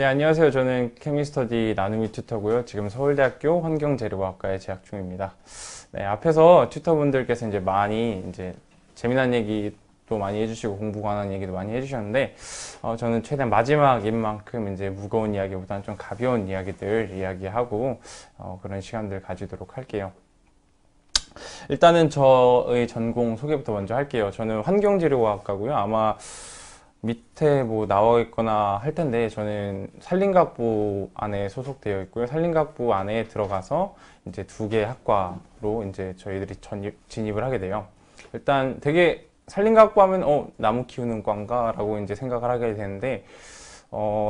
네, 안녕하세요. 저는 케미스터디 나눔이 튜터고요. 지금 서울대학교 환경재료학과에 재학 중입니다. 네, 앞에서 튜터분들께서 이제 많이 재미난 얘기도 많이 해주시고 공부 관한 얘기도 많이 해주셨는데, 저는 최대한 마지막인 만큼 이제 무거운 이야기보다는 좀 가벼운 이야기들 이야기하고, 그런 시간들 가지도록 할게요. 일단은 저의 전공 소개부터 먼저 할게요. 저는 환경재료학과고요. 아마 밑에 뭐 나와 있거나 할 텐데 저는 산림과학부 안에 소속되어 있고요. 산림과학부 안에 들어가서 이제 두 개 학과로 이제 저희들이 진입을 하게 돼요. 일단 되게 산림과학부 하면 나무 키우는 과인가라고 이제 생각을 하게 되는데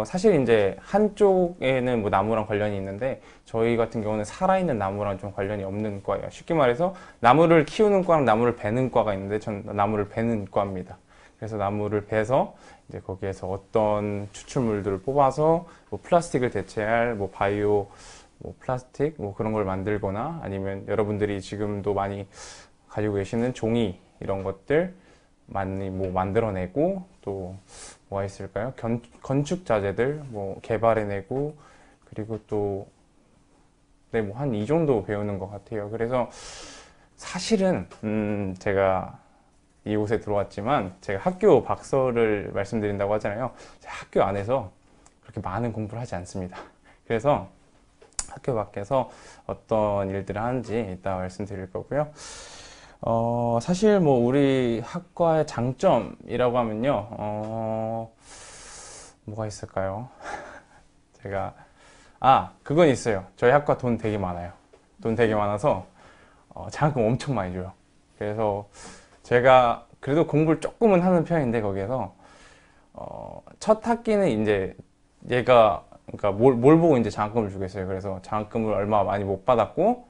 사실 이제 한쪽에는 뭐 나무랑 관련이 있는데 저희 같은 경우는 살아있는 나무랑 좀 관련이 없는 과예요. 쉽게 말해서 나무를 키우는 과랑 나무를 베는 과가 있는데 전 나무를 베는 과입니다. 그래서 나무를 베서 이제 거기에서 어떤 추출물들을 뽑아서 뭐 플라스틱을 대체할 뭐 바이오 뭐 플라스틱 뭐 그런 걸 만들거나 아니면 여러분들이 지금도 많이 가지고 계시는 종이 이런 것들 많이 뭐 만들어내고 또 뭐가 있을까요? 건축 자재들 뭐 개발해내고 그리고 또 네, 뭐 한 이 정도 배우는 것 같아요. 그래서 사실은 제가 이곳에 들어왔지만 제가 학교 박사를 말씀드린다고 하잖아요. 학교 안에서 그렇게 많은 공부를 하지 않습니다. 그래서 학교 밖에서 어떤 일들을 하는지 이따 말씀드릴 거고요. 사실 뭐 우리 학과의 장점이라고 하면요. 뭐가 있을까요? 제가 그건 있어요. 저희 학과 돈 되게 많아요. 돈 되게 많아서 장학금 엄청 많이 줘요. 그래서 제가 그래도 공부를 조금은 하는 편인데 거기에서 첫 학기는 이제 얘가 그러니까 뭘 보고 이제 장학금을 주겠어요. 그래서 장학금을 얼마 많이 못 받았고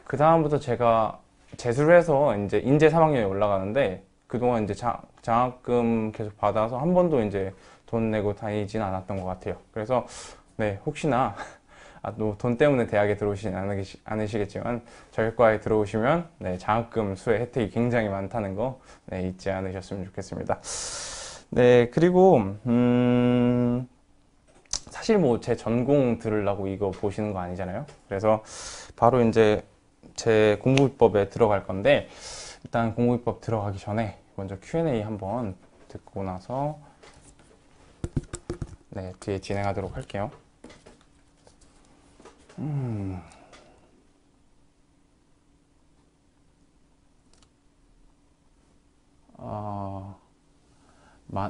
그 다음부터 제가 재수를 해서 이제 인제 3학년에 올라가는데 그동안 이제 장학금 계속 받아서 한 번도 이제 돈 내고 다니진 않았던 것 같아요. 그래서 네, 혹시나 돈 때문에 대학에 들어오시진 않으시겠지만 저희 과에 들어오시면 네, 장학금 수의 혜택이 굉장히 많다는 거 네, 잊지 않으셨으면 좋겠습니다. 네, 그리고 사실 뭐 제 전공 들으려고 이거 보시는 거 아니잖아요. 그래서 바로 이제 제 공부비법에 들어갈 건데 일단 공부비법 들어가기 전에 먼저 Q&A 한번 듣고 나서 네, 뒤에 진행하도록 할게요.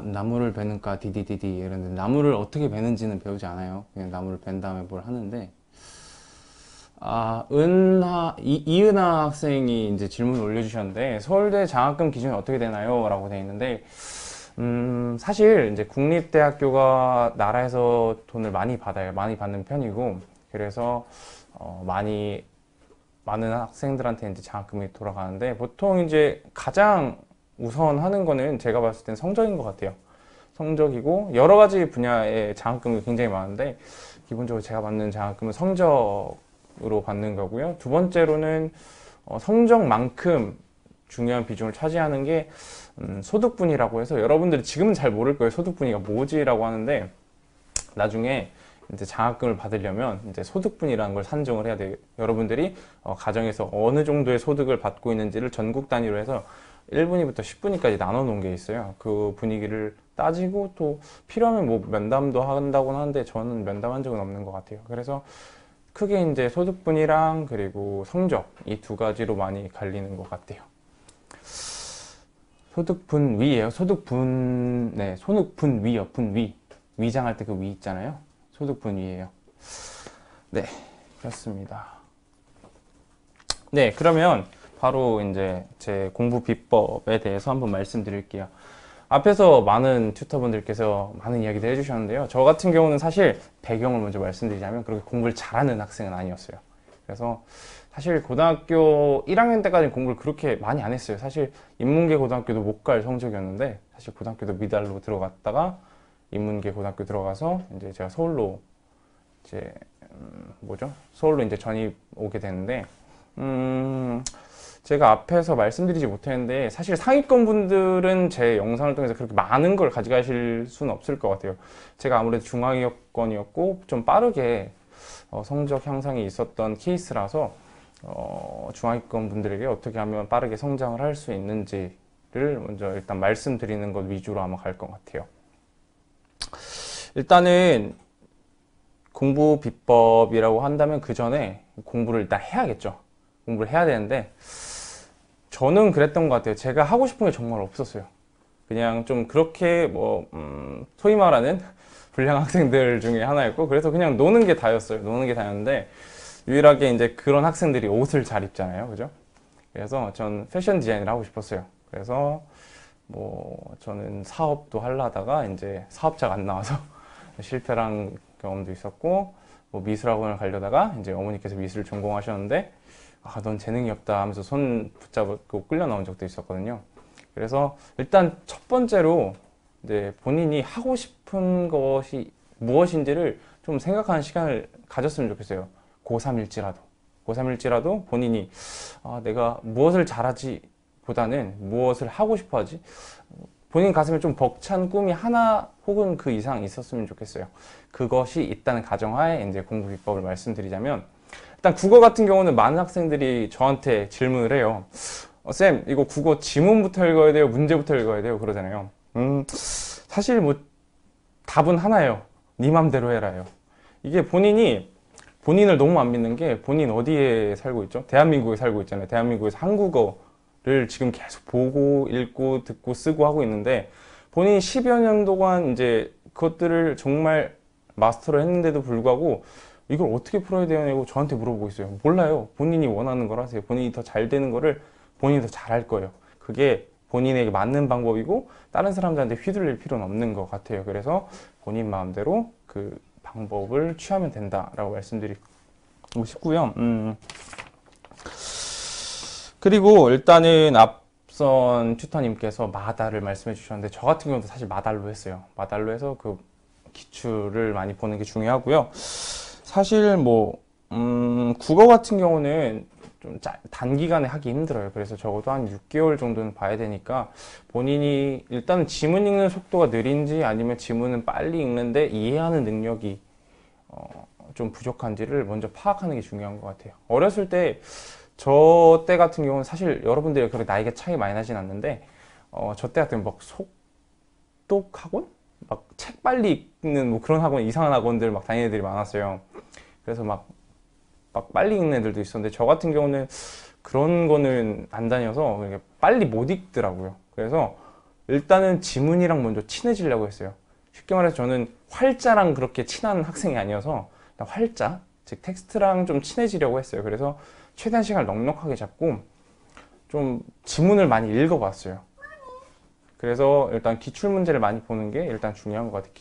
나무를 베는과 디디디디 이런데 나무를 어떻게 베는지는 배우지 않아요. 그냥 나무를 벤 다음에 뭘 하는데 이은하 학생이 이제 질문을 올려주셨는데 서울대 장학금 기준이 어떻게 되나요? 라고 되어 있는데 사실 이제 국립대학교가 나라에서 돈을 많이 받아요. 많이 받는 편이고 그래서 많은 학생들한테 이제 장학금이 돌아가는데 보통 이제 가장 우선 하는 거는 제가 봤을 땐 성적인 것 같아요. 성적이고 여러 가지 분야의 장학금이 굉장히 많은데 기본적으로 제가 받는 장학금은 성적으로 받는 거고요. 두 번째로는 성적만큼 중요한 비중을 차지하는 게 소득분이라고 해서 여러분들이 지금은 잘 모를 거예요. 소득분이가 뭐지라고 하는데 나중에 이제 장학금을 받으려면 이제 소득분이라는 걸 산정을 해야 돼요. 여러분들이 가정에서 어느 정도의 소득을 받고 있는지를 전국 단위로 해서 1분위부터 10분위까지 나눠 놓은 게 있어요. 그 분위기를 따지고 또 필요하면 뭐 면담도 한다고는 하는데 저는 면담한 적은 없는 것 같아요. 그래서 크게 이제 소득분이랑 그리고 성적 이 두 가지로 많이 갈리는 것 같아요. 소득분위예요. 네, 소득분위요. 분위. 위장할 때 그 위 있잖아요. 소득분위예요. 네, 그렇습니다. 네, 그러면 바로 이제 제 공부 비법에 대해서 한번 말씀드릴게요. 앞에서 많은 튜터분들께서 많은 이야기를 해주셨는데요. 저 같은 경우는 사실 배경을 먼저 말씀드리자면 그렇게 공부를 잘하는 학생은 아니었어요. 그래서 사실 고등학교 1학년 때까지는 공부를 그렇게 많이 안 했어요. 사실 인문계 고등학교도 못 갈 성적이었는데 사실 고등학교도 미달로 들어갔다가 인문계 고등학교 들어가서 이제 제가 서울로 이제 서울로 이제 전입 오게 되는데 제가 앞에서 말씀드리지 못했는데 사실 상위권 분들은 제 영상을 통해서 그렇게 많은 걸 가져가실 수는 없을 것 같아요. 제가 아무래도 중하위권이었고 좀 빠르게 성적 향상이 있었던 케이스라서 중하위권 분들에게 어떻게 하면 빠르게 성장을 할 수 있는지를 먼저 일단 말씀드리는 것 위주로 아마 갈 것 같아요. 일단은 공부 비법이라고 한다면 그 전에 공부를 일단 해야겠죠. 공부를 해야 되는데 저는 그랬던 것 같아요. 제가 하고 싶은 게 정말 없었어요. 그냥 좀 그렇게 소위 말하는 불량 학생들 중에 하나였고, 그래서 그냥 노는 게 다였어요. 노는 게 다였는데 유일하게 이제 그런 학생들이 옷을 잘 입잖아요. 그죠? 그래서 전 패션 디자인을 하고 싶었어요. 그래서 저는 사업도 하려다가 이제 사업자가 안 나와서 실패를 한 경험도 있었고, 미술학원을 가려다가 이제 어머니께서 미술을 전공하셨는데 넌 재능이 없다 하면서 손 붙잡고 끌려 나온 적도 있었거든요. 그래서 일단 첫 번째로 이제 본인이 하고 싶은 것이 무엇인지를 좀 생각하는 시간을 가졌으면 좋겠어요. 고3일지라도 본인이 내가 무엇을 잘하지 보다는 무엇을 하고 싶어 하지, 본인 가슴에 좀 벅찬 꿈이 하나 혹은 그 이상 있었으면 좋겠어요. 그것이 있다는 가정하에 이제 공부 비법을 말씀드리자면, 일단 국어 같은 경우는 많은 학생들이 저한테 질문을 해요. 쌤, 이거 국어 지문부터 읽어야 돼요? 문제부터 읽어야 돼요? 그러잖아요. 사실 답은 하나예요. 네 맘대로 해라요. 이게 본인을 너무 안 믿는 게, 본인 어디에 살고 있죠? 대한민국에 살고 있잖아요. 대한민국에서 한국어를 지금 계속 보고 읽고 듣고 쓰고 하고 있는데, 본인이 10여 년 동안 이제 그것들을 정말 마스터를 했는데도 불구하고 이걸 어떻게 풀어야 되냐고 저한테 물어보고 있어요. 몰라요. 본인이 원하는 걸 하세요. 본인이 더 잘 되는 거를 본인이 더 잘할 거예요. 그게 본인에게 맞는 방법이고 다른 사람들한테 휘둘릴 필요는 없는 것 같아요. 그래서 본인 마음대로 그 방법을 취하면 된다라고 말씀드리고 싶고요. 그리고 일단은 앞선 튜터님께서 마달을 말씀해 주셨는데, 저 같은 경우도 사실 마달로 했어요. 마달로 해서 그 기출을 많이 보는 게 중요하고요. 사실 국어 같은 경우는 좀 단기간에 하기 힘들어요. 그래서 적어도 한 6개월 정도는 봐야 되니까, 본인이 일단은 지문 읽는 속도가 느린지 아니면 지문은 빨리 읽는데 이해하는 능력이 좀 부족한지를 먼저 파악하는 게 중요한 것 같아요. 어렸을 때, 저 때 같은 경우는 사실 여러분들이 그렇게 나이가 차이 많이 나진 않는데, 저 때 같은 경우 속독 학원? 책 빨리 읽는 그런 학원, 이상한 학원들 다니는 애들이 많았어요. 그래서 빨리 읽는 애들도 있었는데, 저 같은 경우는 그런 거는 안 다녀서 빨리 못 읽더라고요. 그래서 일단은 지문이랑 먼저 친해지려고 했어요. 쉽게 말해서 저는 활자랑 그렇게 친한 학생이 아니어서 활자, 즉 텍스트랑 좀 친해지려고 했어요. 그래서 최대한 시간을 넉넉하게 잡고 좀 지문을 많이 읽어봤어요. 그래서 일단 기출문제를 많이 보는 게 일단 중요한 것 같아요.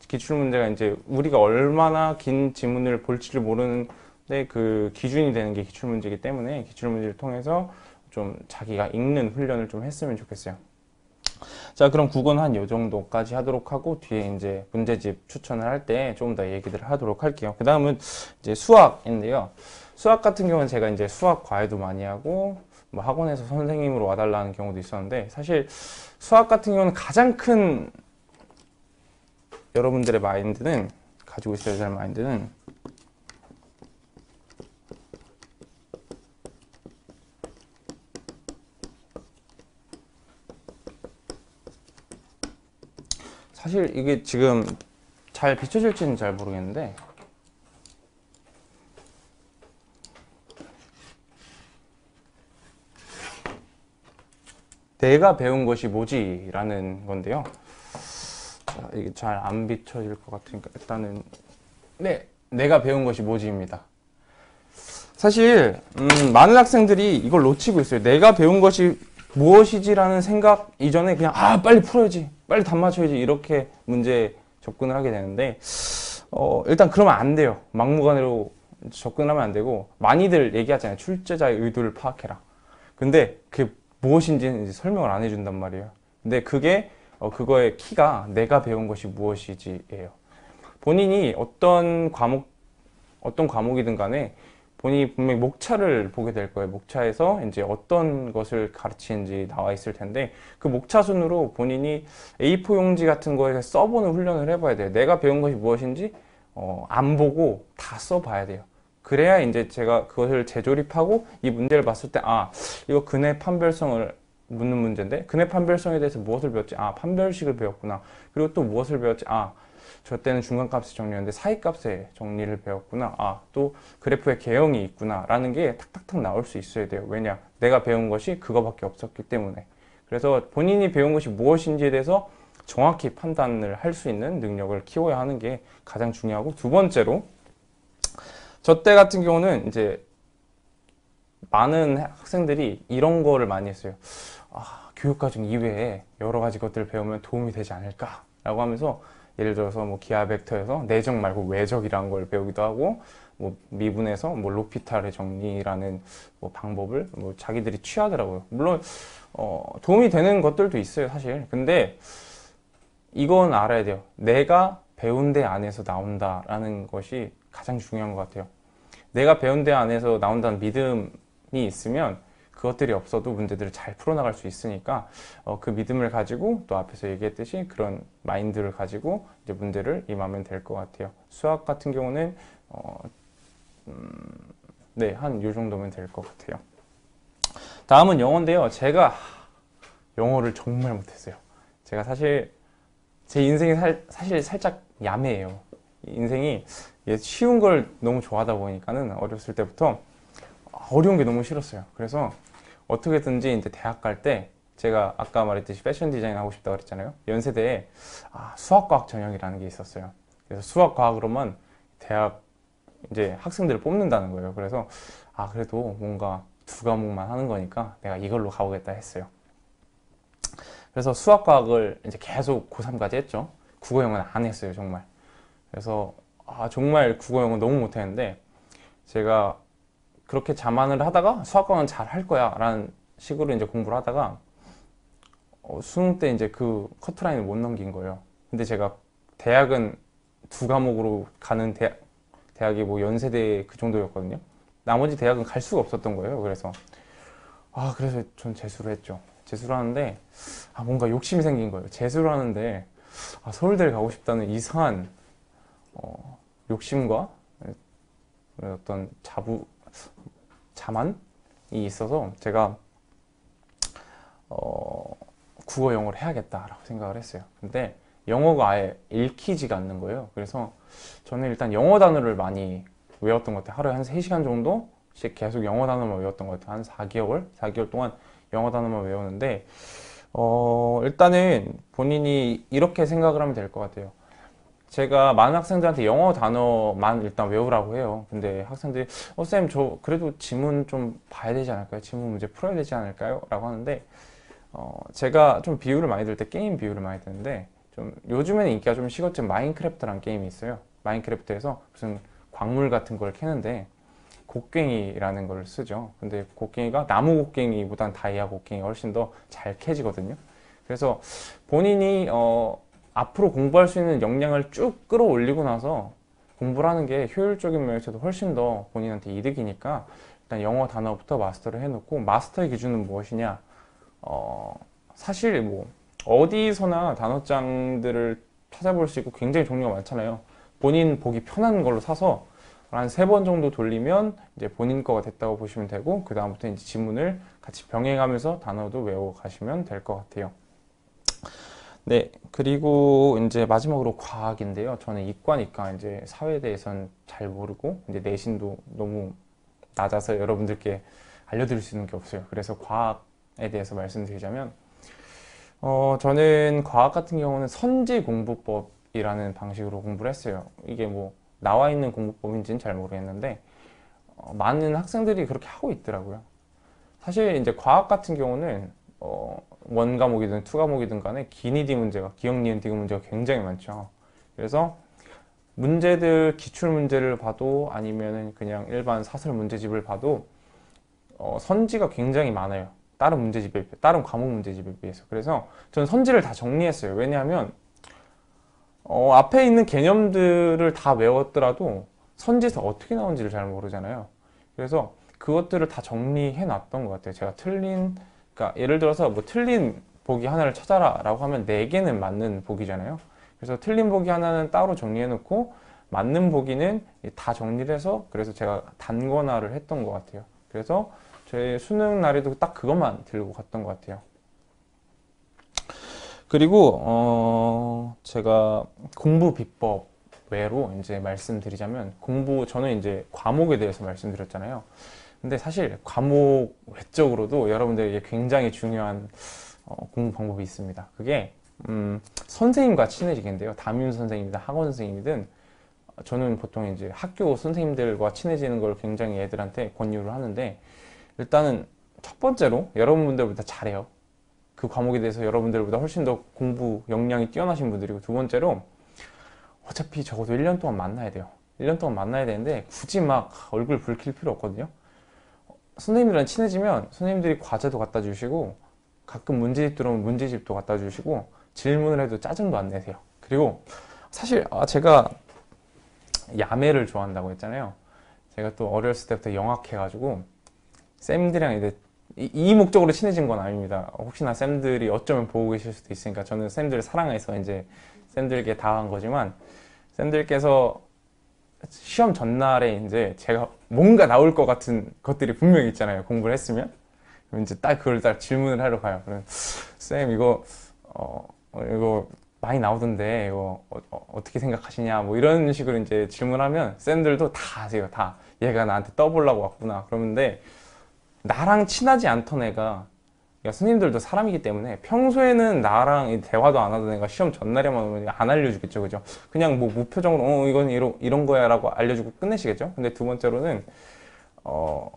기출문제가 이제 우리가 얼마나 긴 지문을 볼지를 모르는데 그 기준이 되는 게 기출문제이기 때문에, 기출문제를 통해서 좀 자기가 읽는 훈련을 좀 했으면 좋겠어요. 자, 그럼 국어는 한 요 정도까지 하도록 하고, 뒤에 이제 문제집 추천을 할 때 좀 더 얘기들을 하도록 할게요. 그 다음은 이제 수학인데요. 수학 같은 경우는 제가 이제 수학 과외도 많이 하고, 학원에서 선생님으로 와달라는 경우도 있었는데, 사실 수학 같은 경우는 가장 큰 여러분들의 마인드는, 가지고 있어야 될 마인드는, 사실 이게 지금 잘 비춰질지는 잘 모르겠는데, 내가 배운 것이 뭐지? 라는 건데요. 자, 이게 잘 안 비춰질 것 같으니까 일단은, 네, 내가 배운 것이 뭐지입니다. 사실 많은 학생들이 이걸 놓치고 있어요. 내가 배운 것이 무엇이지라는 생각 이전에 그냥 빨리 풀어야지, 빨리 답 맞춰야지, 이렇게 문제 접근을 하게 되는데, 일단 그러면 안 돼요. 막무가내로 접근하면 안 되고, 많이들 얘기하잖아요. 출제자의 의도를 파악해라. 근데 그게 무엇인지는 이제 설명을 안 해준단 말이에요. 근데 그게 그거의 키가 내가 배운 것이 무엇이지예요. 본인이 어떤 과목이든 간에 본인이 분명히 목차를 보게 될 거예요. 목차에서 이제 어떤 것을 가르치는지 나와 있을 텐데 그 목차 순으로 본인이 A4 용지 같은 거에 써보는 훈련을 해봐야 돼요. 내가 배운 것이 무엇인지 안 보고 다 써봐야 돼요. 그래야 이제 제가 그것을 재조립하고 이 문제를 봤을 때 이거 근해 판별성을 묻는 문제인데 근해 판별성에 대해서 무엇을 배웠지? 판별식을 배웠구나. 그리고 또 무엇을 배웠지? 저 때는 중간값의 정리였는데 사이값의 정리를 배웠구나. 또 그래프의 개형이 있구나 라는 게 탁탁탁 나올 수 있어야 돼요. 왜냐? 내가 배운 것이 그거밖에 없었기 때문에. 그래서 본인이 배운 것이 무엇인지에 대해서 정확히 판단을 할 수 있는 능력을 키워야 하는 게 가장 중요하고, 두 번째로 저 때 같은 경우는 이제 많은 학생들이 이런 거를 많이 했어요. 교육과정 이외에 여러 가지 것들을 배우면 도움이 되지 않을까 라고 하면서 예를 들어서 뭐 기하 벡터에서 내적 말고 외적이라는 걸 배우기도 하고, 뭐 미분에서 뭐 로피탈의 정리라는 뭐 방법을 뭐 자기들이 취하더라고요. 물론 도움이 되는 것들도 있어요, 사실. 근데 이건 알아야 돼요. 내가 배운 데 안에서 나온다라는 것이 가장 중요한 것 같아요. 내가 배운 데 안에서 나온다는 믿음이 있으면 그것들이 없어도 문제들을 잘 풀어나갈 수 있으니까 그 믿음을 가지고 또 앞에서 얘기했듯이 그런 마인드를 가지고 이제 문제를 임하면 될 것 같아요. 수학 같은 경우는 네, 한 요 정도면 될 것 같아요. 다음은 영어인데요. 제가 영어를 정말 못했어요. 제가 사실 제 인생이 사실 살짝 야매해요. 인생이 쉬운 걸 너무 좋아하다 보니까는 어렸을 때부터 어려운 게 너무 싫었어요. 그래서 어떻게든지 이제 대학 갈 때 제가 아까 말했듯이 패션 디자인 하고 싶다고 그랬잖아요. 연세대에 수학과학 전형이라는 게 있었어요. 그래서 수학과학으로만 대학 이제 학생들을 뽑는다는 거예요. 그래서 그래도 뭔가 두 과목만 하는 거니까 내가 이걸로 가보겠다 했어요. 그래서 수학과학을 이제 계속 고3까지 했죠. 국어 영어는 안 했어요, 정말. 그래서 정말 국어 영어 너무 못했는데 제가 그렇게 자만을 하다가 수학과는 잘 할 거야 라는 식으로 이제 공부를 하다가 수능 때 이제 그 커트라인을 못 넘긴 거예요. 근데 제가 대학은 두 과목으로 가는 대학이 뭐 연세대 그 정도였거든요. 나머지 대학은 갈 수가 없었던 거예요. 그래서 그래서 전 재수를 했죠. 재수를 하는데 뭔가 욕심이 생긴 거예요. 재수를 하는데 서울대를 가고 싶다는 이상한 욕심과 어떤 자만이 있어서 제가 국어 영어를 해야겠다라고 생각을 했어요. 근데 영어가 아예 읽히지가 않는 거예요. 그래서 저는 일단 영어 단어를 많이 외웠던 것 같아요. 하루에 한 3시간 정도씩 계속 영어 단어만 외웠던 것 같아요. 한 4개월 동안 영어 단어만 외우는데 일단은 본인이 이렇게 생각을 하면 될 것 같아요. 제가 많은 학생들한테 영어 단어만 일단 외우라고 해요. 근데 학생들이 쌤, 저 그래도 지문 좀 봐야 되지 않을까요? 지문 문제 풀어야 되지 않을까요? 라고 하는데 제가 좀 비유를 많이 들 때 게임 비유를 많이 드는데, 좀 요즘에는 인기가 좀 식었지만 마인크래프트라는 게임이 있어요. 마인크래프트에서 무슨 광물 같은 걸 캐는데 곡괭이라는 걸 쓰죠. 근데 곡괭이가 나무 곡괭이보단 다이아 곡괭이가 훨씬 더 잘 캐지거든요. 그래서 본인이 앞으로 공부할 수 있는 역량을 쭉 끌어올리고 나서 공부를 하는 게 효율적인 면에서도 훨씬 더 본인한테 이득이니까 일단 영어 단어부터 마스터를 해놓고, 마스터의 기준은 무엇이냐? 사실 뭐 어디서나 단어장들을 찾아볼 수 있고 굉장히 종류가 많잖아요. 본인 보기 편한 걸로 사서 한 3번 정도 돌리면 이제 본인 거가 됐다고 보시면 되고, 그 다음부터 이제 지문을 같이 병행하면서 단어도 외워 가시면 될 것 같아요. 네, 그리고 이제 마지막으로 과학인데요. 저는 이과니까 이제 사회에 대해서는 잘 모르고 이제 내신도 너무 낮아서 여러분들께 알려드릴 수 있는 게 없어요. 그래서 과학에 대해서 말씀드리자면 저는 과학 같은 경우는 선지 공부법이라는 방식으로 공부를 했어요. 이게 뭐 나와 있는 공부법인지는 잘 모르겠는데 많은 학생들이 그렇게 하고 있더라고요. 사실 이제 과학 같은 경우는 원 과목이든 투 과목이든 간에 기니디 문제가, 기억, 니은, 디귿 문제가 굉장히 많죠. 그래서 문제들, 기출 문제를 봐도 아니면은 그냥 일반 사설 문제집을 봐도 선지가 굉장히 많아요. 다른 문제집에, 다른 과목 문제집에 비해서. 그래서 저는 선지를 다 정리했어요. 왜냐하면 앞에 있는 개념들을 다 외웠더라도 선지에서 어떻게 나온지를 잘 모르잖아요. 그래서 그것들을 다 정리해 놨던 것 같아요. 제가 그러니까 예를 들어서 뭐 틀린 보기 하나를 찾아라 라고 하면 4개는 맞는 보기잖아요. 그래서 틀린 보기 하나는 따로 정리해 놓고 맞는 보기는 다 정리를 해서 그래서 제가 단권화를 했던 것 같아요. 그래서 제 수능 날에도 딱 그것만 들고 갔던 것 같아요. 그리고 제가 공부 비법 외로 이제 말씀드리자면 저는 이제 과목에 대해서 말씀드렸잖아요. 근데 사실 과목 외적으로도 여러분들에게 굉장히 중요한 공부 방법이 있습니다. 그게 선생님과 친해지기인데요. 담임 선생님이든 학원 선생님이든 저는 보통 이제 학교 선생님들과 친해지는 걸 굉장히 애들한테 권유를 하는데 일단은 첫 번째로 여러분들보다 잘해요. 그 과목에 대해서 여러분들보다 훨씬 더 공부 역량이 뛰어나신 분들이고 두 번째로 어차피 적어도 1년 동안 만나야 돼요. 1년 동안 만나야 되는데 굳이 막 얼굴 붉힐 필요 없거든요. 선생님들이랑 친해지면 선생님들이 과제도 갖다 주시고 가끔 문제집 들어오면 문제집도 갖다 주시고 질문을 해도 짜증도 안 내세요. 그리고 사실 제가 야매를 좋아한다고 했잖아요. 제가 또 어렸을 때부터 영악해가지고 쌤들이랑 이제 이 목적으로 친해진 건 아닙니다. 혹시나 쌤들이 어쩌면 보고 계실 수도 있으니까 저는 쌤들을 사랑해서 이제 쌤들께 다가간 거지만 쌤들께서 시험 전날에 이제 제가 뭔가 나올 것 같은 것들이 분명히 있잖아요. 공부를 했으면. 그럼 이제 딱 그걸 딱 질문을 하러 가요. 그럼 쌤 이거 많이 나오던데 이거 어떻게 생각하시냐 뭐 이런 식으로 이제 질문하면 쌤들도 다 아세요. 다 얘가 나한테 떠보려고 왔구나. 그러는데 나랑 친하지 않던 애가 그러니까 스님들도 사람이기 때문에 평소에는 나랑 대화도 안 하던 애가 시험 전날에만 오면 안 알려주겠죠, 그죠? 그냥 뭐 무표정으로 이건 이런 거야 라고 알려주고 끝내시겠죠? 근데 두 번째로는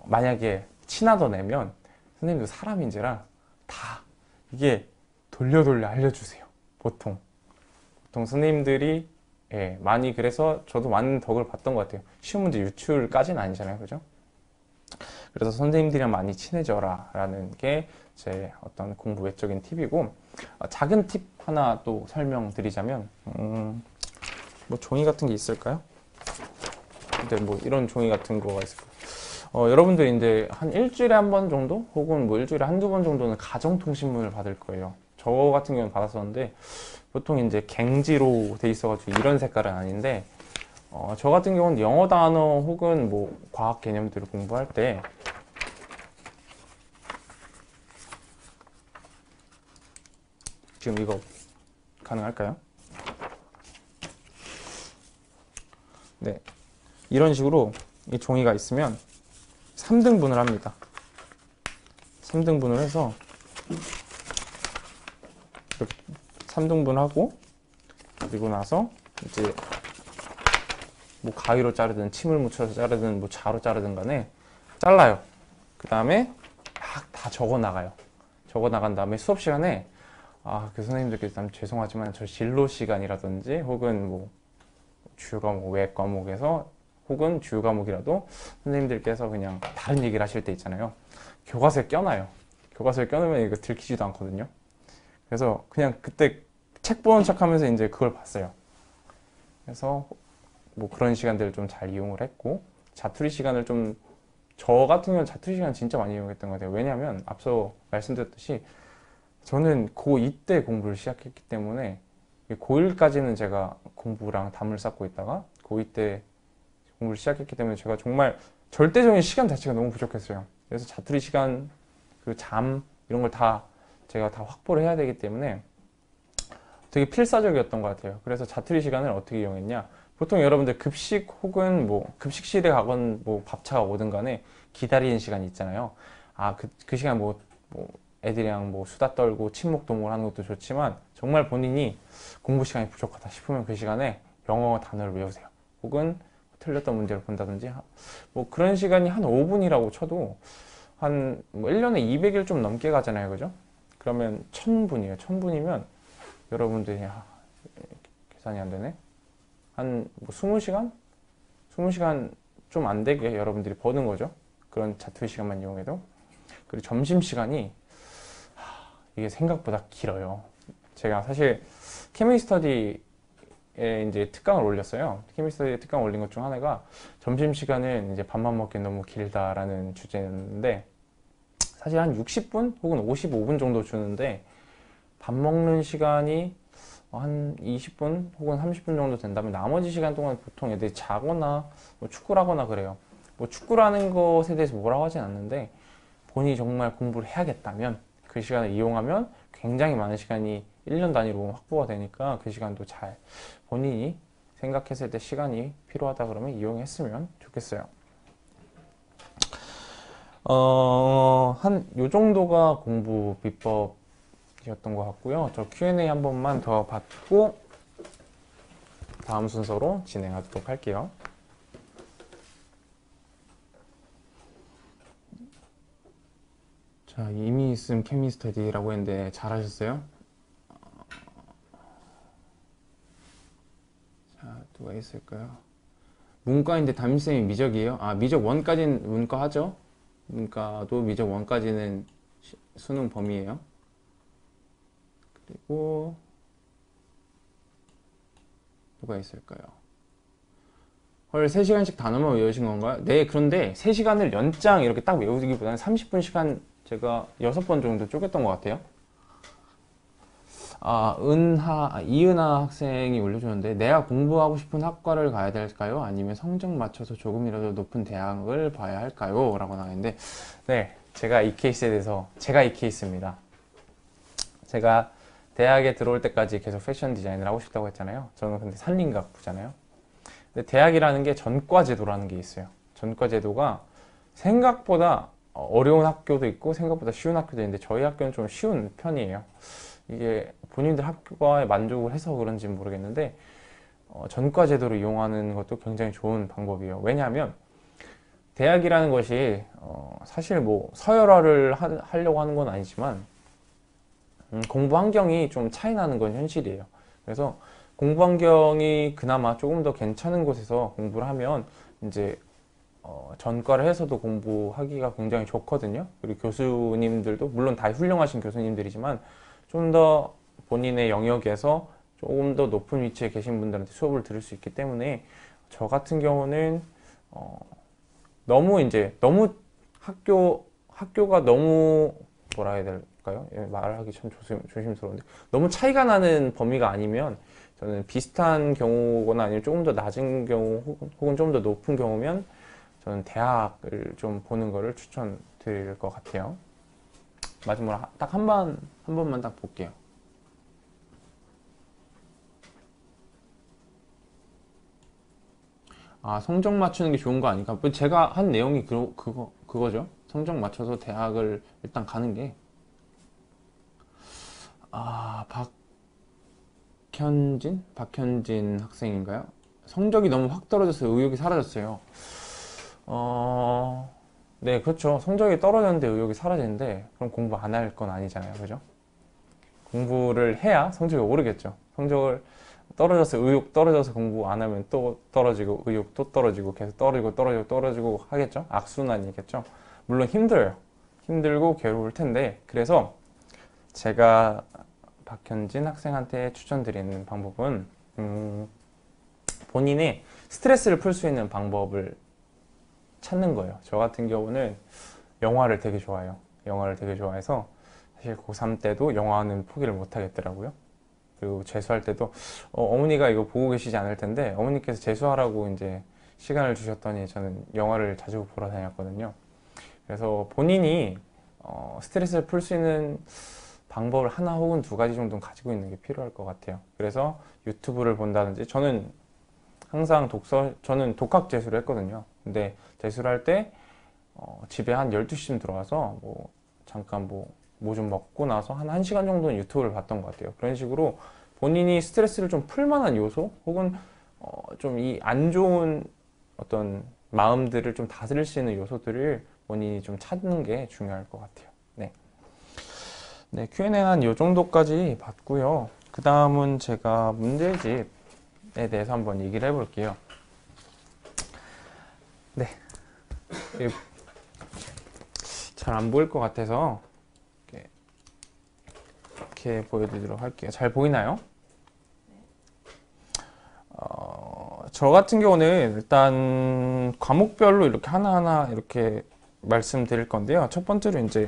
만약에 친하던 애면 선생님도 사람인지라 다 이게 돌려 알려주세요. 보통 선생님들이 많이 그래서 저도 많은 덕을 봤던 것 같아요. 시험 문제 유출까지는 아니잖아요, 그죠? 그래서 선생님들이랑 많이 친해져라 라는 게 제 어떤 공부 외적인 팁이고 작은 팁 하나 또 설명드리자면 뭐 종이 같은 게 있을까요? 근데 뭐 이런 종이 같은 거가 있을까요? 여러분들이 이제 한 일주일에 한 번 정도 혹은 뭐 일주일에 한두 번 정도는 가정통신문을 받을 거예요. 저 같은 경우는 받았었는데 보통 이제 갱지로 돼 있어가지고 이런 색깔은 아닌데 저 같은 경우는 영어 단어 혹은 뭐 과학 개념들을 공부할 때 지금 이거 가능할까요? 네, 이런 식으로 이 종이가 있으면 3등분을 합니다. 3등분을 해서 이렇게 3등분 하고 그리고 나서 이제 뭐 가위로 자르든 침을 묻혀서 자르든 뭐 자로 자르든 간에 잘라요. 그 다음에 막 다 적어 나가요. 적어 나간 다음에 수업 시간에 그 선생님들께서 참 죄송하지만 저 진로 시간이라든지 혹은 뭐 주요 과목 외 과목에서 혹은 주요 과목이라도 선생님들께서 그냥 다른 얘기를 하실 때 있잖아요. 교과서에 껴놔요. 교과서에 껴놓으면 이거 들키지도 않거든요. 그래서 그냥 그때 책 보는 척 하면서 이제 그걸 봤어요. 그래서 뭐 그런 시간들을 좀 잘 이용을 했고 자투리 시간을 좀 저 같은 경우는 자투리 시간 진짜 많이 이용했던 것 같아요. 왜냐하면 앞서 말씀드렸듯이 저는 고2 때 공부를 시작했기 때문에 고1까지는 제가 공부랑 담을 쌓고 있다가 고2 때 공부를 시작했기 때문에 제가 정말 절대적인 시간 자체가 너무 부족했어요. 그래서 자투리 시간, 그 잠 이런 걸 다 제가 다 확보를 해야 되기 때문에 되게 필사적이었던 것 같아요. 그래서 자투리 시간을 어떻게 이용했냐? 보통 여러분들 급식 혹은 뭐 급식실에 가건 뭐 밥차가 오든 간에 기다리는 시간이 있잖아요. 그 시간 뭐 애들이랑 뭐 수다 떨고 친목도모를 하는 것도 좋지만 정말 본인이 공부 시간이 부족하다 싶으면 그 시간에 영어 단어를 외우세요. 혹은 틀렸던 문제를 본다든지 뭐 그런 시간이 한 5분이라고 쳐도 한 뭐 1년에 200일 좀 넘게 가잖아요. 그죠? 그러면 1000분이에요. 1000분이면 여러분들이 계산이 안 되네. 한 뭐 20시간? 20시간 좀 안 되게 여러분들이 버는 거죠. 그런 자투리 시간만 이용해도. 그리고 점심시간이 이게 생각보다 길어요. 제가 사실 케미스터디에 이제 특강을 올렸어요. 케미스터디에 특강 올린 것 중 하나가 점심시간은 이제 밥만 먹기 너무 길다라는 주제였는데, 사실 한 60분 혹은 55분 정도 주는데 밥 먹는 시간이 한 20분 혹은 30분 정도 된다면 나머지 시간 동안 보통 애들이 자거나 뭐 축구를 하거나 그래요. 뭐 축구라는 것에 대해서 뭐라고 하진 않는데, 본인이 정말 공부를 해야겠다면 그 시간을 이용하면 굉장히 많은 시간이 1년 단위로 확보가 되니까 그 시간도 잘 본인이 생각했을 때 시간이 필요하다 그러면 이용했으면 좋겠어요. 한 요 정도가 공부 비법이었던 것 같고요. 저 Q&A 한 번만 더 받고 다음 순서로 진행하도록 할게요. 자, 이미 있음 케미스터디라고 했는데 잘하셨어요? 자, 누가 있을까요? 문과인데 담임쌤이 미적이에요? 아, 미적 1까지는 문과 하죠? 문과도 미적 1까지는 수능 범위예요. 그리고 누가 있을까요? 헐, 3시간씩 단어만 외우신 건가요? 네, 그런데 3시간을 연장 이렇게 딱 외우기보다는 30분 시간 제가 6번 정도 쪼갰던 것 같아요. 이은하 학생이 올려주는데, 내가 공부하고 싶은 학과를 가야 될까요? 아니면 성적 맞춰서 조금이라도 높은 대학을 봐야 할까요? 라고 나왔는데, 네, 제가 이 케이스입니다. 제가 대학에 들어올 때까지 계속 패션 디자인을 하고 싶다고 했잖아요. 저는 근데 산림과학부잖아요. 근데 대학이라는 게 전과 제도라는 게 있어요. 전과 제도가 생각보다 어려운 학교도 있고 생각보다 쉬운 학교도 있는데, 저희 학교는 좀 쉬운 편이에요. 이게 본인들 학과에 만족을 해서 그런지는 모르겠는데, 전과 제도를 이용하는 것도 굉장히 좋은 방법이에요. 왜냐하면 대학이라는 것이 사실 뭐 서열화를 하려고 하는 건 아니지만 공부 환경이 좀 차이 나는 건 현실이에요. 그래서 공부 환경이 그나마 조금 더 괜찮은 곳에서 공부를 하면 이제 전과를 해서도 공부하기가 굉장히 좋거든요. 그리고 교수님들도 물론 다 훌륭하신 교수님들이지만 좀 더 본인의 영역에서 조금 더 높은 위치에 계신 분들한테 수업을 들을 수 있기 때문에, 저 같은 경우는 너무 학교가 너무 뭐라 해야 될까요? 말하기 참 조심스러운데, 너무 차이가 나는 범위가 아니면 저는 비슷한 경우거나 아니면 조금 더 낮은 경우 혹은 좀 더 높은 경우면 저는 대학을 좀 보는 거를 추천드릴 것 같아요. 마지막으로 딱 한 번만 딱 볼게요. 아, 성적 맞추는 게 좋은 거 아닐까? 제가 한 내용이 그거죠. 성적 맞춰서 대학을 일단 가는 게. 아, 박현진 학생인가요? 성적이 너무 확 떨어져서 의욕이 사라졌어요. 네, 그렇죠. 성적이 떨어졌는데 의욕이 사라지는데, 그럼 공부 안 할 건 아니잖아요. 그죠? 공부를 해야 성적이 오르겠죠. 성적을 떨어져서 의욕 떨어져서 공부 안 하면 또 떨어지고 의욕 또 떨어지고 계속 떨어지고 하겠죠. 악순환이겠죠. 물론 힘들어요. 힘들고 괴로울 텐데, 그래서 제가 박현진 학생한테 추천드리는 방법은 본인의 스트레스를 풀 수 있는 방법을 찾는 거예요. 저 같은 경우는 영화를 되게 좋아해요. 영화를 되게 좋아해서 사실 고3 때도 영화는 포기를 못 하겠더라고요. 그리고 재수할 때도 어머니가 이거 보고 계시지 않을 텐데, 어머니께서 재수하라고 이제 시간을 주셨더니 저는 영화를 자주 보러 다녔거든요. 그래서 본인이 스트레스를 풀 수 있는 방법을 하나 혹은 두 가지 정도는 가지고 있는 게 필요할 것 같아요. 그래서 유튜브를 본다든지, 저는 항상 저는 독학 재수를 했거든요. 근데 재수를 할 때 집에 한 12시쯤 들어와서 잠깐 뭐 좀 먹고 나서 한 1시간 정도는 유튜브를 봤던 것 같아요. 그런 식으로 본인이 스트레스를 좀 풀만한 요소 혹은 좀 이 안 좋은 어떤 마음들을 좀 다스릴 수 있는 요소들을 본인이 좀 찾는 게 중요할 것 같아요. 네. 네, Q&A 한 요 정도까지 봤고요. 그 다음은 제가 문제집에 대해서 한번 얘기를 해볼게요. 네. 잘 안 보일 것 같아서 이렇게 보여드리도록 할게요. 잘 보이나요? 저 같은 경우는 일단 과목별로 이렇게 하나하나 이렇게 말씀드릴 건데요. 첫 번째로 이제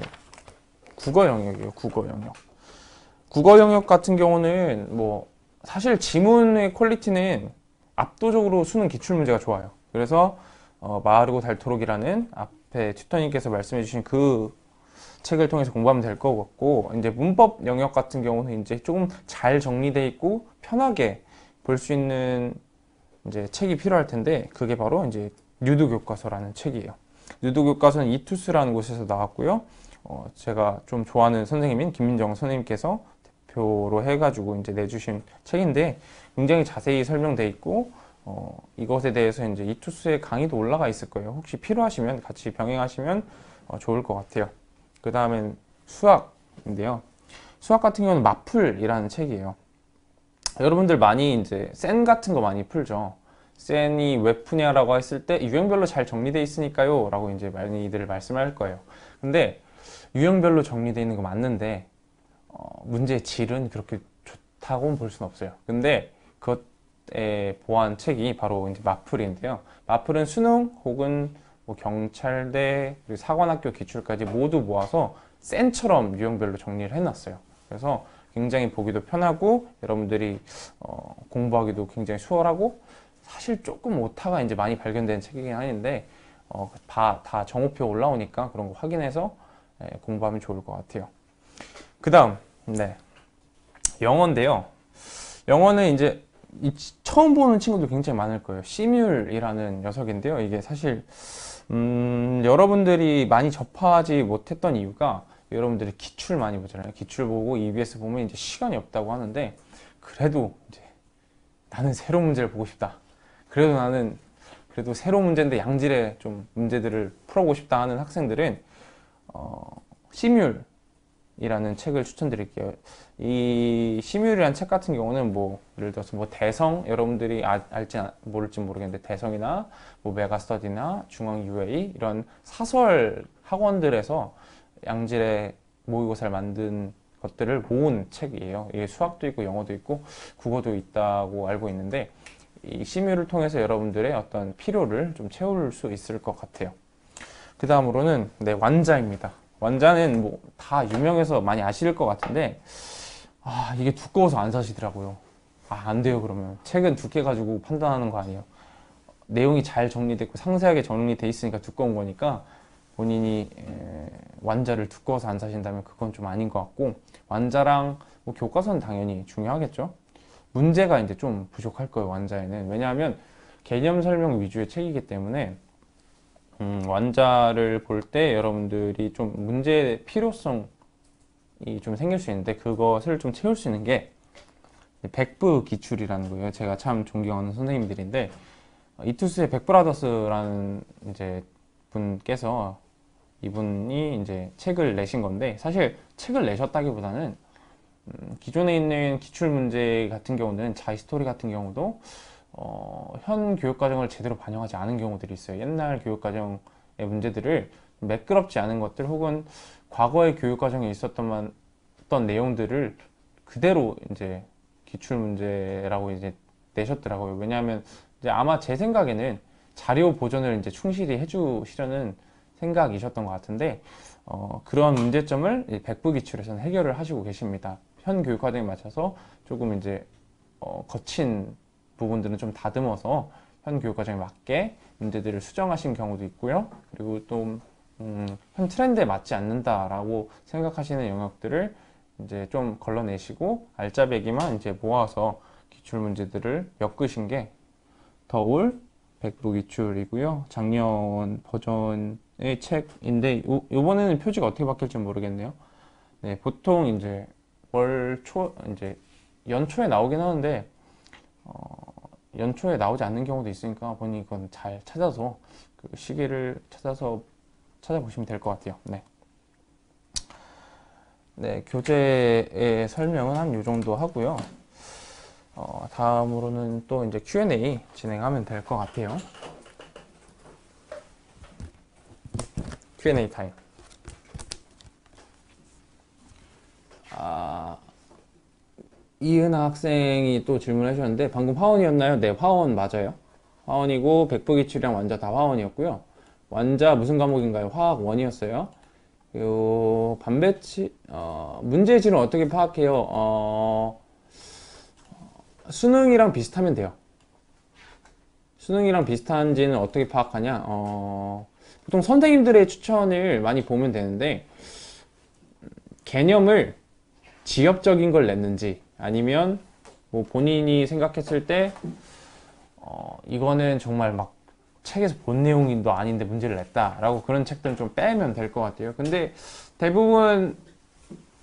국어 영역이에요. 국어 영역. 국어 영역 같은 경우는 뭐 사실 지문의 퀄리티는 압도적으로 수능 기출문제가 좋아요. 그래서 마르고 닳도록이라는 앞에 튜터님께서 말씀해 주신 그 책을 통해서 공부하면 될 것 같고, 이제 문법 영역 같은 경우는 이제 조금 잘 정리되어 있고 편하게 볼 수 있는 이제 책이 필요할 텐데, 그게 바로 이제 뉴도 교과서라는 책이에요. 뉴도 교과서는 이투스라는 곳에서 나왔고요. 제가 좀 좋아하는 선생님인 김민정 선생님께서 대표로 해가지고 이제 내주신 책인데, 굉장히 자세히 설명되어 있고, 이것에 대해서 이제 이투스의 강의도 올라가 있을 거예요. 혹시 필요하시면 같이 병행하시면 좋을 것 같아요. 그 다음엔 수학인데요. 수학 같은 경우는 마풀이라는 책이에요. 여러분들 많이 이제 센 같은 거 많이 풀죠. 센이 왜 푸냐라고 했을 때 유형별로 잘 정리되어 있으니까요 라고 이제 많이들 말씀할 거예요. 근데 유형별로 정리되어 있는 거 맞는데 문제의 질은 그렇게 좋다고는 볼 수는 없어요. 근데 그것에 보완 책이 바로 이제 마풀인데요. 마풀은 수능 혹은 뭐 경찰대, 그리고 사관학교 기출까지 모두 모아서 센처럼 유형별로 정리를 해놨어요. 그래서 굉장히 보기도 편하고 여러분들이 공부하기도 굉장히 수월하고, 사실 조금 오타가 이제 많이 발견되는 책이긴 한데 다 정오표 올라오니까 그런 거 확인해서 공부하면 좋을 것 같아요. 그 다음 네, 영어인데요. 영어는 이제 처음 보는 친구들 굉장히 많을 거예요. 시뮬이라는 녀석인데요. 이게 사실 여러분들이 많이 접하지 못했던 이유가, 여러분들이 기출 많이 보잖아요. 기출 보고 EBS 보면 이제 시간이 없다고 하는데, 그래도 이제 나는 새로운 문제를 보고 싶다. 그래도 새로운 문제인데 양질의 좀 문제들을 풀어보고 싶다 하는 학생들은 시뮬이라는 책을 추천드릴게요. 이 시뮬이라는 책 같은 경우는 뭐 예를 들어서 뭐 대성, 여러분들이 알지 모를지 모르겠는데 대성이나 뭐 메가스터디나 중앙 UA 이런 사설 학원들에서 양질의 모의고사를 만든 것들을 모은 책이에요. 이게 수학도 있고 영어도 있고 국어도 있다고 알고 있는데, 이 시뮬을 통해서 여러분들의 어떤 필요를 좀 채울 수 있을 것 같아요. 그 다음으로는 네, 완자입니다. 완자는 뭐 다 유명해서 많이 아실 것 같은데, 이게 두꺼워서 안 사시더라고요. 안 돼요. 그러면 책은 두께 가지고 판단하는 거 아니에요. 내용이 잘 정리되고 상세하게 정리돼 있으니까 두꺼운 거니까, 본인이 완자를 두꺼워서 안 사신다면 그건 좀 아닌 것 같고, 완자랑 뭐 교과서는 당연히 중요하겠죠. 문제가 이제 좀 부족할 거예요, 완자에는. 왜냐하면 개념 설명 위주의 책이기 때문에 완자를 볼 때 여러분들이 좀 문제의 필요성이 좀 생길 수 있는데, 그것을 좀 채울 수 있는 게 백브 기출이라는 거예요. 제가 참 존경하는 선생님들인데, 이투스의 백브라더스라는 이제 분께서, 이분이 이제 책을 내신 건데, 사실 책을 내셨다기보다는 기존에 있는 기출 문제 같은 경우는 자히스토리 같은 경우도 현 교육과정을 제대로 반영하지 않은 경우들이 있어요. 옛날 교육과정의 문제들을 매끄럽지 않은 것들, 혹은 과거의 교육과정에 있었던 어떤 내용들을 그대로 이제 기출 문제라고 이제 내셨더라고요. 왜냐하면 이제 아마 제 생각에는 자료 보존을 이제 충실히 해주시려는 생각이셨던 것 같은데, 그런 문제점을 백부 기출에서는 해결을 하시고 계십니다. 현 교육과정에 맞춰서 조금 이제 거친 부분들은 좀 다듬어서 현 교육과정에 맞게 문제들을 수정하신 경우도 있고요. 그리고 또 현 트렌드에 맞지 않는다라고 생각하시는 영역들을 이제 좀 걸러내시고 알짜배기만 이제 모아서 기출 문제들을 엮으신 게 더울 백부 기출이고요. 작년 버전의 책인데, 요번에는 표지가 어떻게 바뀔지 모르겠네요. 네, 보통 이제 이제 연초에 나오긴 하는데 연초에 나오지 않는 경우도 있으니까 본인이 그건 잘 찾아서 그 시기를 찾아서 찾아보시면 될 것 같아요. 네. 네, 교재의 설명은 한 요 정도 하고요. 다음으로는 또 이제 Q&A 진행하면 될 것 같아요. Q&A 타임. 이은하 학생이 또 질문해 주셨는데, 방금 화원이었나요? 네, 화원 맞아요. 화원이고 백부 기출이랑 완자 다 화원이었고요. 완자 무슨 과목인가요? 화학 원이었어요. 요 반배치 문제의 질은 어떻게 파악해요? 수능이랑 비슷하면 돼요. 수능이랑 비슷한지는 어떻게 파악하냐? 보통 선생님들의 추천을 많이 보면 되는데 개념을 지엽적인 걸 냈는지 아니면 뭐 본인이 생각했을 때 이거는 정말 막 책에서 본 내용도 아닌데 문제를 냈다 라고 그런 책들은 좀 빼면 될 것 같아요. 근데 대부분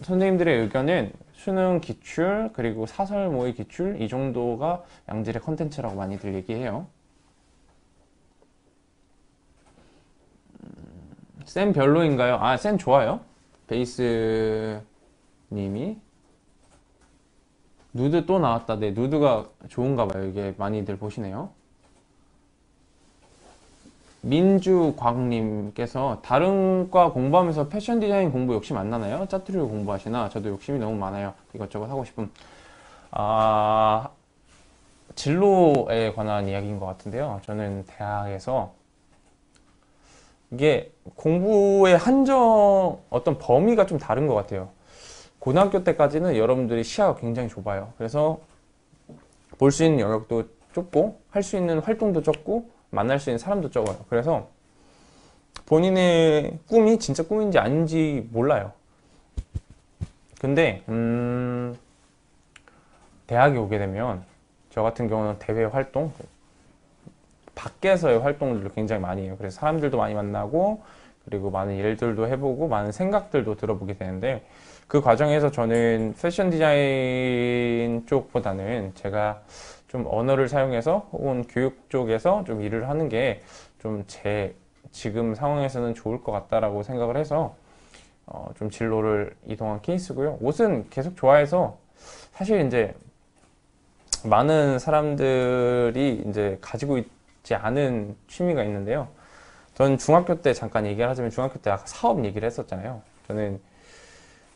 선생님들의 의견은 수능 기출 그리고 사설 모의 기출 이 정도가 양질의 컨텐츠라고 많이들 얘기해요. 쌤 별로인가요? 아, 쌤 좋아요. 베이스 님이 누드 또 나왔다. 네, 누드가 좋은가 봐요. 이게 많이들 보시네요. 민주광님께서 다른 과 공부하면서 패션 디자인 공부 욕심 안 나나요? 짜투리를 공부하시나? 저도 욕심이 너무 많아요. 이것저것 하고 싶음. 진로에 관한 이야기인 것 같은데요. 저는 대학에서 이게 공부의 한정, 어떤 범위가 좀 다른 것 같아요. 고등학교 때까지는 여러분들이 시야가 굉장히 좁아요. 그래서 볼 수 있는 영역도 좁고 할 수 있는 활동도 적고 만날 수 있는 사람도 적어요. 그래서 본인의 꿈이 진짜 꿈인지 아닌지 몰라요. 근데 대학에 오게 되면 저 같은 경우는 대외 활동, 밖에서의 활동들을 굉장히 많이 해요. 그래서 사람들도 많이 만나고 그리고 많은 일들도 해보고 많은 생각들도 들어보게 되는데 그 과정에서 저는 패션 디자인 쪽보다는 제가 좀 언어를 사용해서 혹은 교육 쪽에서 좀 일을 하는 게 좀 제 지금 상황에서는 좋을 것 같다라고 생각을 해서 좀 진로를 이동한 케이스고요. 옷은 계속 좋아해서 사실 이제 많은 사람들이 이제 가지고 있지 않은 취미가 있는데요. 전 중학교 때 잠깐 얘기를 하자면 중학교 때 아까 사업 얘기를 했었잖아요. 저는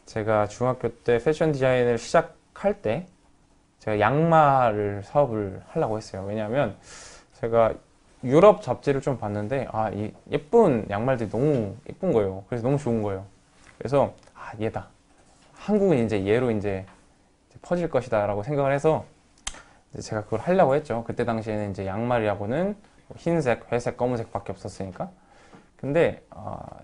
제가 중학교 때 패션 디자인을 시작할 때 제가 양말을 사업을 하려고 했어요. 왜냐하면 제가 유럽 잡지를 좀 봤는데 이 예쁜 양말들이 너무 예쁜 거예요. 그래서 너무 좋은 거예요. 그래서 얘다. 한국은 이제 얘로 이제 퍼질 것이다 라고 생각을 해서 이제 제가 그걸 하려고 했죠. 그때 당시에는 이제 양말이라고는 흰색, 회색, 검은색밖에 없었으니까. 근데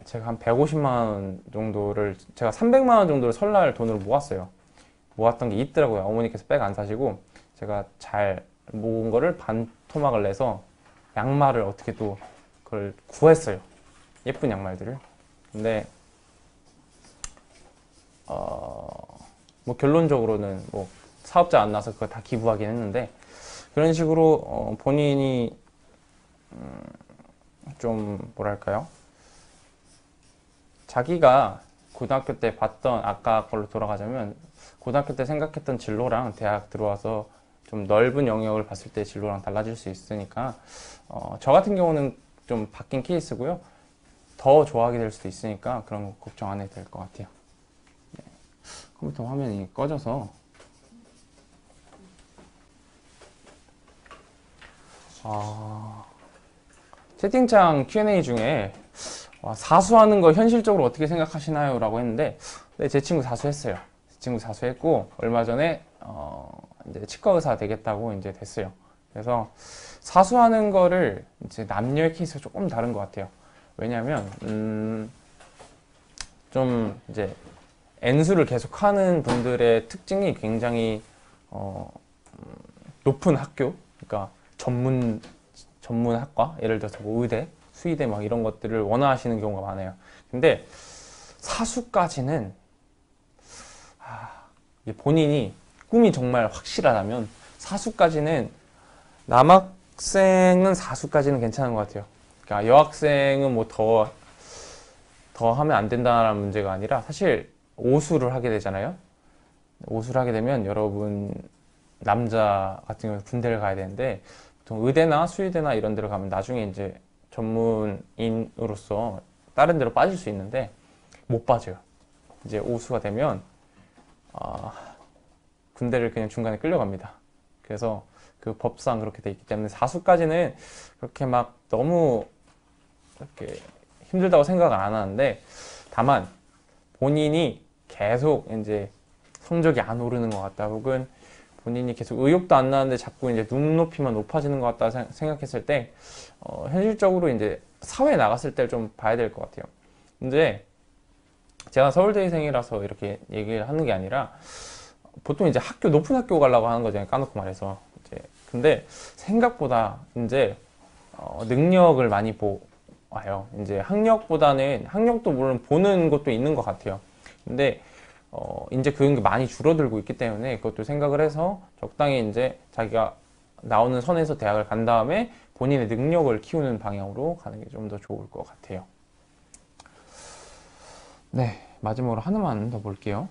제가 한 150만 원 정도를 제가 300만 원 정도를 설날 돈으로 모았어요. 모았던 게 있더라고요. 어머니께서 백 안 사시고 제가 잘 모은 거를 반 토막을 내서 양말을 어떻게 또 그걸 구했어요. 예쁜 양말들을. 근데 뭐 결론적으로는 뭐 사업자 안 나서 그거 다 기부하긴 했는데 그런 식으로 본인이 좀 뭐랄까요? 자기가 고등학교 때 봤던 아까 걸로 돌아가자면 고등학교 때 생각했던 진로랑 대학 들어와서 좀 넓은 영역을 봤을 때 진로랑 달라질 수 있으니까 저 같은 경우는 좀 바뀐 케이스고요. 더 좋아하게 될 수도 있으니까 그런 거 걱정 안 해도 될 것 같아요. 네. 컴퓨터 화면이 꺼져서 채팅창 Q&A 중에 사수하는 거 현실적으로 어떻게 생각하시나요? 라고 했는데 네, 제 친구 사수했어요. 제 친구 사수했고 얼마 전에 이제 치과 의사 되겠다고 이제 됐어요. 그래서 사수하는 거를 이제 남녀의 케이스가 조금 다른 것 같아요. 왜냐면 좀 이제 N수를 계속 하는 분들의 특징이 굉장히 높은 학교, 그러니까 전문 학과, 예를 들어서 뭐 의대, 수의대 막 이런 것들을 원하시는 경우가 많아요. 근데 사수까지는 본인이 꿈이 정말 확실하다면 사수까지는 남학생은 사수까지는 괜찮은 것 같아요. 그러니까 여학생은 뭐 더 하면 안 된다는 문제가 아니라 사실 오수를 하게 되잖아요. 오수를 하게 되면 여러분 남자 같은 경우는 군대를 가야 되는데 보통 의대나 수의대나 이런 데로 가면 나중에 이제 전문인으로서 다른 데로 빠질 수 있는데 못 빠져요. 이제 오수가 되면 군대를 그냥 중간에 끌려갑니다. 그래서 그 법상 그렇게 돼 있기 때문에 사수까지는 그렇게 막 너무 이렇게 힘들다고 생각을 안 하는데, 다만 본인이 계속 이제 성적이 안 오르는 것 같다, 혹은 본인이 계속 의욕도 안 나는데 자꾸 이제 눈높이만 높아지는 것 같다 생각했을 때, 현실적으로 이제 사회에 나갔을 때 좀 봐야 될 것 같아요. 이제 제가 서울대생이라서 이렇게 얘기를 하는 게 아니라, 보통 이제 높은 학교 가려고 하는 거잖아요, 까놓고 말해서. 이제 근데 생각보다 이제 능력을 많이 보아요. 이제 학력도 물론 보는 것도 있는 것 같아요. 근데 이제 그런 게 많이 줄어들고 있기 때문에 그것도 생각을 해서 적당히 이제 자기가 나오는 선에서 대학을 간 다음에 본인의 능력을 키우는 방향으로 가는 게 좀 더 좋을 것 같아요. 네, 마지막으로 하나만 더 볼게요.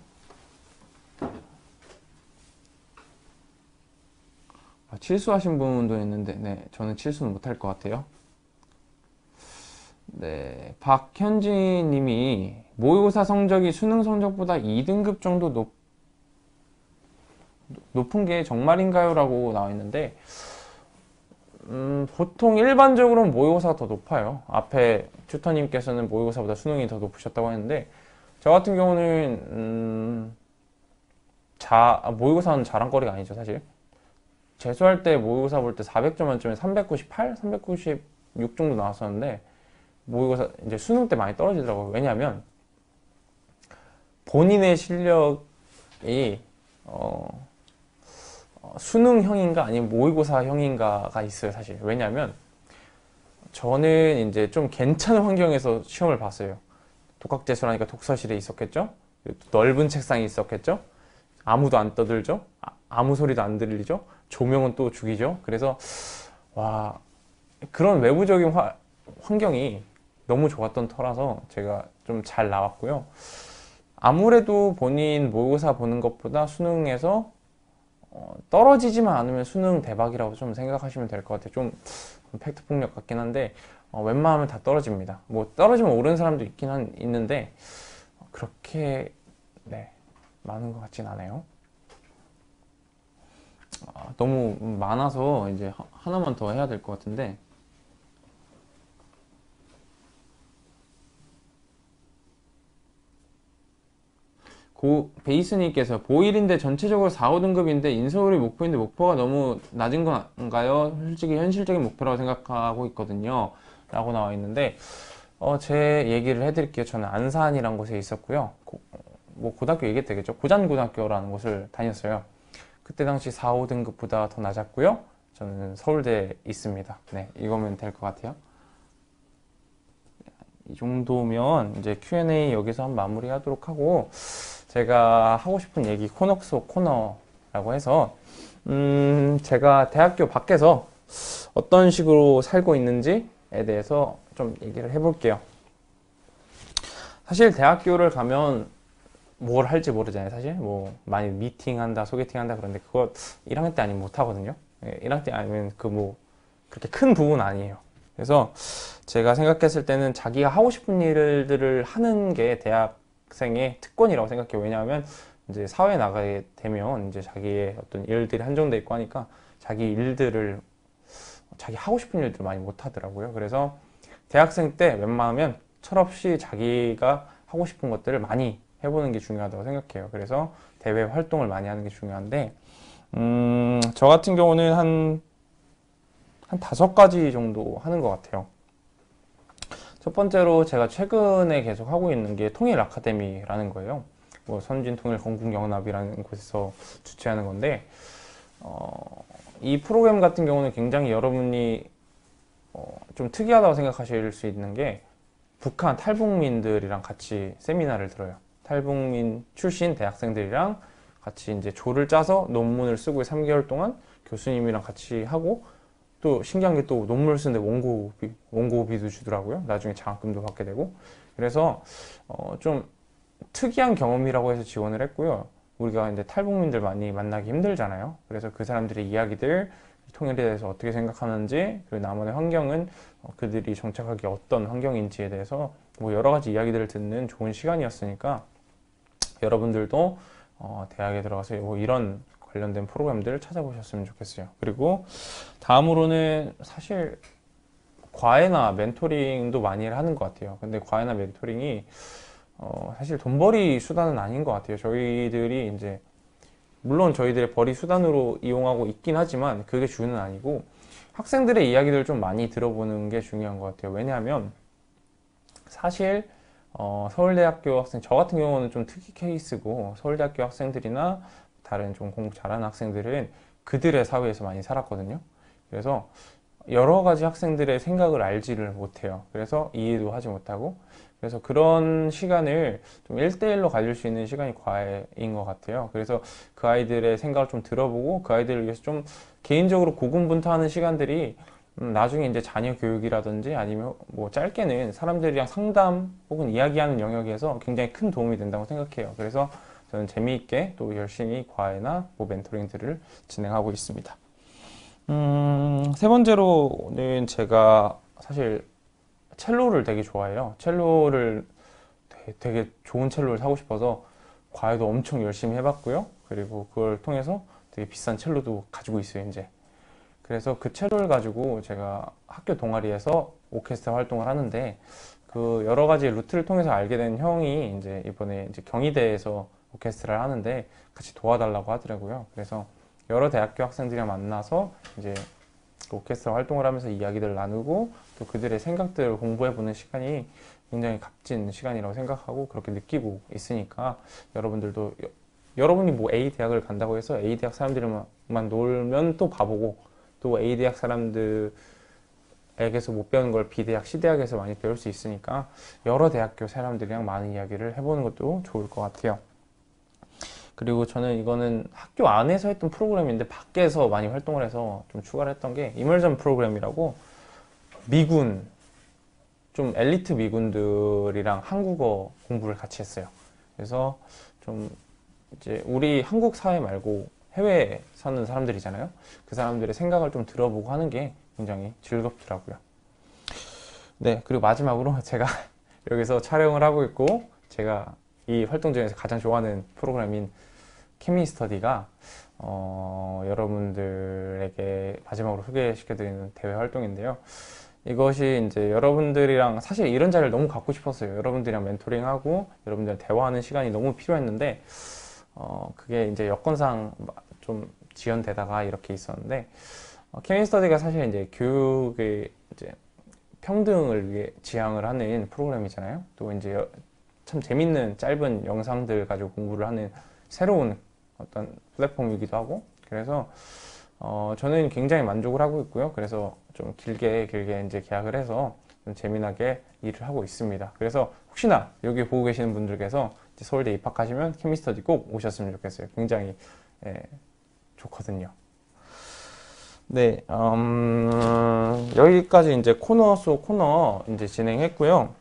칠수하신 분도 있는데, 네, 저는 칠수는 못할 것 같아요. 네, 박현진 님이 모의고사 성적이 수능 성적보다 2등급 정도 높은 게 정말인가요? 라고 나와 있는데, 보통 일반적으로는 모의고사가 더 높아요. 앞에 튜터님께서는 모의고사보다 수능이 더 높으셨다고 했는데, 저 같은 경우는 모의고사는 자랑거리가 아니죠, 사실. 재수할 때 모의고사 볼 때 400점 만점에 398, 396 정도 나왔었는데, 모의고사 이제 수능 때 많이 떨어지더라고요. 왜냐하면 본인의 실력이 수능형인가 아니면 모의고사형인가가 있어요, 사실. 왜냐하면 저는 이제 좀 괜찮은 환경에서 시험을 봤어요. 독학재수라니까 독서실에 있었겠죠? 넓은 책상이 있었겠죠? 아무도 안 떠들죠? 아무 소리도 안 들리죠? 조명은 또 죽이죠? 그래서 와, 그런 외부적인 환경이 너무 좋았던 터라서 제가 좀 잘 나왔고요. 아무래도 본인 모의고사 보는 것보다 수능에서 떨어지지만 않으면 수능 대박이라고 좀 생각하시면 될 것 같아요. 좀 팩트 폭력 같긴 한데 웬만하면 다 떨어집니다. 뭐 떨어지면 오르는 사람도 있는데 그렇게 네, 많은 것 같진 않아요. 너무 많아서 이제 하나만 더 해야 될 것 같은데, 베이스님께서 고1인데 전체적으로 4, 5등급인데 인서울이 목표인데 목표가 너무 낮은 건가요? 솔직히 현실적인 목표라고 생각하고 있거든요. 라고 나와 있는데, 제 얘기를 해드릴게요. 저는 안산이란 곳에 있었고요. 뭐 고등학교 얘기해도 되겠죠? 고잔고등학교라는 곳을 다녔어요. 그때 당시 4, 5등급보다 더 낮았고요. 저는 서울대에 있습니다. 네, 이거면 될 것 같아요. 이 정도면 이제 Q&A 여기서 한 마무리 하도록 하고, 제가 하고 싶은 얘기 코너 속 코너라고 해서 제가 대학교 밖에서 어떤 식으로 살고 있는지에 대해서 좀 얘기를 해볼게요. 사실 대학교를 가면 뭘 할지 모르잖아요. 사실 뭐 많이 미팅한다, 소개팅한다 그런데 그거 1학년 때 아니면 못 하거든요. 1학년 때 아니면 그 뭐 그렇게 큰 부분 아니에요. 그래서 제가 생각했을 때는 자기가 하고 싶은 일들을 하는 게 대학생의 특권이라고 생각해요. 왜냐하면 이제 사회에 나가게 되면 이제 자기의 어떤 일들이 한정돼 있고 하니까 자기 하고 싶은 일들 많이 못 하더라고요. 그래서 대학생 때 웬만하면 철없이 자기가 하고 싶은 것들을 많이 해보는 게 중요하다고 생각해요. 그래서 대외 활동을 많이 하는 게 중요한데, 저 같은 경우는 한 5가지 정도 하는 것 같아요. 첫 번째로 제가 최근에 계속 하고 있는 게 통일 아카데미라는 거예요. 뭐 선진통일건국영합이라는 곳에서 주최하는 건데, 이 프로그램 같은 경우는 굉장히 여러분이 좀 특이하다고 생각하실 수 있는 게, 북한 탈북민들이랑 같이 세미나를 들어요. 탈북민 출신 대학생들이랑 같이 이제 조를 짜서 논문을 쓰고 3개월 동안 교수님이랑 같이 하고, 또 신기한 게 또 논문을 쓰는데 원고비도 주더라고요. 나중에 장학금도 받게 되고. 그래서 좀 특이한 경험이라고 해서 지원을 했고요. 우리가 이제 탈북민들 많이 만나기 힘들잖아요. 그래서 그 사람들의 이야기들, 통일에 대해서 어떻게 생각하는지, 그리고 남한의 환경은 그들이 정착하기 어떤 환경인지에 대해서 뭐 여러 가지 이야기들을 듣는 좋은 시간이었으니까, 여러분들도 대학에 들어가서 뭐 이런 관련된 프로그램들을 찾아보셨으면 좋겠어요. 그리고 다음으로는 사실 과외나 멘토링도 많이 하는 것 같아요. 근데 과외나 멘토링이 사실 돈벌이 수단은 아닌 것 같아요. 저희들이 이제 물론 저희들의 벌이 수단으로 이용하고 있긴 하지만 그게 주는 아니고 학생들의 이야기들을 좀 많이 들어보는 게 중요한 것 같아요. 왜냐하면 사실 서울대학교 학생, 저 같은 경우는 좀 특이 케이스고 서울대학교 학생들이나 다른 좀 공부 잘하는 학생들은 그들의 사회에서 많이 살았거든요. 그래서 여러 가지 학생들의 생각을 알지를 못해요. 그래서 이해도 하지 못하고 그래서 그런 시간을 좀 1대1로 가질 수 있는 시간이 과외인 것 같아요. 그래서 그 아이들의 생각을 좀 들어보고 그 아이들을 위해서 좀 개인적으로 고군분투하는 시간들이 나중에 이제 자녀 교육이라든지 아니면 뭐 짧게는 사람들이랑 상담 혹은 이야기하는 영역에서 굉장히 큰 도움이 된다고 생각해요. 그래서 저는 재미있게 또 열심히 과외나 뭐 멘토링들을 진행하고 있습니다. 세 번째로는 제가 사실 첼로를 되게 좋아해요. 첼로를 되게 좋은 첼로를 사고 싶어서 과외도 엄청 열심히 해봤고요. 그리고 그걸 통해서 되게 비싼 첼로도 가지고 있어요, 이제. 그래서 그 첼로를 가지고 제가 학교 동아리에서 오케스트라 활동을 하는데 그 여러 가지 루트를 통해서 알게 된 형이 이제 이번에 이제 경희대에서 오케스트라를 하는데 같이 도와달라고 하더라고요. 그래서 여러 대학교 학생들이랑 만나서 이제 오케스트라 활동을 하면서 이야기들을 나누고 또 그들의 생각들을 공부해보는 시간이 굉장히 값진 시간이라고 생각하고 그렇게 느끼고 있으니까 여러분들도 여러분이 뭐 A 대학을 간다고 해서 A 대학 사람들만 놀면 또 바보고 또 A 대학 사람들에게서 못 배우는 걸 B 대학, C 대학에서 많이 배울 수 있으니까 여러 대학교 사람들이랑 많은 이야기를 해보는 것도 좋을 것 같아요. 그리고 저는 이거는 학교 안에서 했던 프로그램인데 밖에서 많이 활동을 해서 좀 추가를 했던 게 이멀전 프로그램이라고 미군, 좀 엘리트 미군들이랑 한국어 공부를 같이 했어요. 그래서 좀 이제 우리 한국 사회 말고 해외에 사는 사람들이잖아요. 그 사람들의 생각을 좀 들어보고 하는 게 굉장히 즐겁더라고요. 네, 그리고 마지막으로 제가 여기서 촬영을 하고 있고 제가 이 활동 중에서 가장 좋아하는 프로그램인 케미스터디가 여러분들에게 마지막으로 소개시켜드리는 대회 활동인데요. 이것이 이제 여러분들이랑 사실 이런 자리를 너무 갖고 싶었어요. 여러분들이랑 멘토링하고 여러분들이랑 대화하는 시간이 너무 필요했는데 그게 이제 여건상 좀 지연되다가 이렇게 있었는데 케미스터디가 사실 이제 교육의 이제 평등을 위해 지향을 하는 프로그램이잖아요. 또 이제 참 재밌는 짧은 영상들 가지고 공부를 하는 새로운 어떤 플랫폼이기도 하고 그래서 저는 굉장히 만족을 하고 있고요. 그래서 좀 길게 이제 계약을 해서 좀 재미나게 일을 하고 있습니다. 그래서 혹시나 여기 보고 계시는 분들께서 이제 서울대 입학하시면 케미스터디 꼭 오셨으면 좋겠어요. 굉장히 좋거든요. 네, 여기까지 이제 코너 속 코너 이제 진행했고요.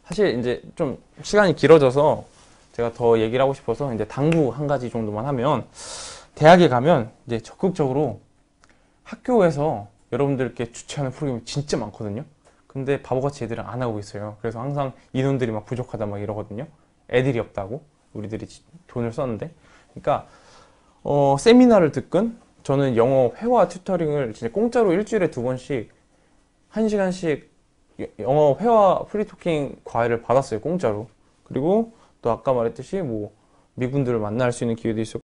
사실 이제 좀 시간이 길어져서 제가 더 얘기를 하고 싶어서 이제 당부 한 가지 정도만 하면 대학에 가면 이제 적극적으로 학교에서 여러분들께 주최하는 프로그램이 진짜 많거든요. 근데 바보같이 애들은 안 하고 있어요. 그래서 항상 인원들이 막 부족하다 막 이러거든요. 애들이 없다고 우리들이 돈을 썼는데 그러니까 세미나를 듣건 저는 영어 회화 튜터링을 진짜 공짜로 일주일에 2번씩 1시간씩 영어 회화 프리토킹 과외를 받았어요. 공짜로. 그리고 또 아까 말했듯이 뭐 미군들을 만날 수 있는 기회도 있었고